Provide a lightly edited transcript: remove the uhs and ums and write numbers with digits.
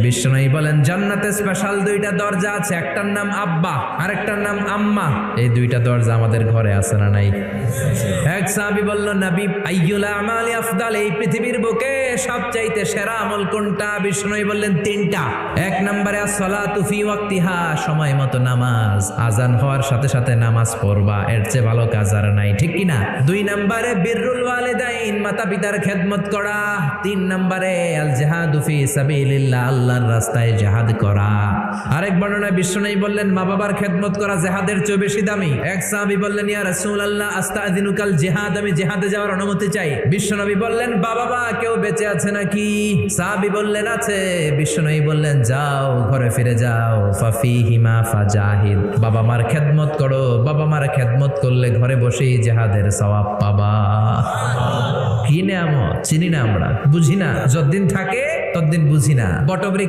বিষ্ণু বলেন জান্নাতে স্পেশাল দুইটা দরজা আছে, একটার নাম আব্বা আরেকটার নাম আম্মা। এই দুইটা দরজা আমাদের ঘরে আছে না নাই? এক সাহাবী বলল, নবী আইয়ুল আমালি আফদাল, এই পৃথিবীর বুকে সবচাইতে সেরা আমল কোনটা? বিষ্ণু বললেন তিনটা। এক নম্বরে আসসালাতু ফি ওয়াক্তিহা, সময় মতো নামাজ, আজান হওয়ার সাথে সাথে নামাজ পড়বা, এর চেয়ে ভালো কাজ আর নাই, ঠিক কিনা? দুই নম্বরে বিররুল ওয়ালিদাইন, মাতা পিতার খেদমত করা। তিন নম্বরে আল জিহাদু ফি সাবিলিল্লাহ, আল্লাহর রাস্তায় জিহাদ করা। আরেক বর্ণনায় বিষ্ণু বললেন মা বাবার খেদমত করা জিহাদের চেয়ে বেশি দামি। এক সাহাবী বললেন, ইয়া রাসূলুল্লাহ আস্তাযিনুকাল জিহাদ, আমি জিহাদে যাওয়ার অনুমতি চাই। বিশ্বনবী বললেন, বাবা কেউ বেঁচে আছে নাকি? সাহাবী বললেন, আছে। বিশ্বনবী বললেন, যাও ঘরে ফিরে যাও, ফাফিহিমা ফাজাহিদ, বাবা মার খেদমত করো, বাবা মার খেদমত করলে ঘরে বসেই জিহাদের সওয়াব পাবা। কি নেয়ামত চিনি না আমরা, বুঝি না, যতদিন থাকে ততদিন বুঝি না। বটবৃক্ষ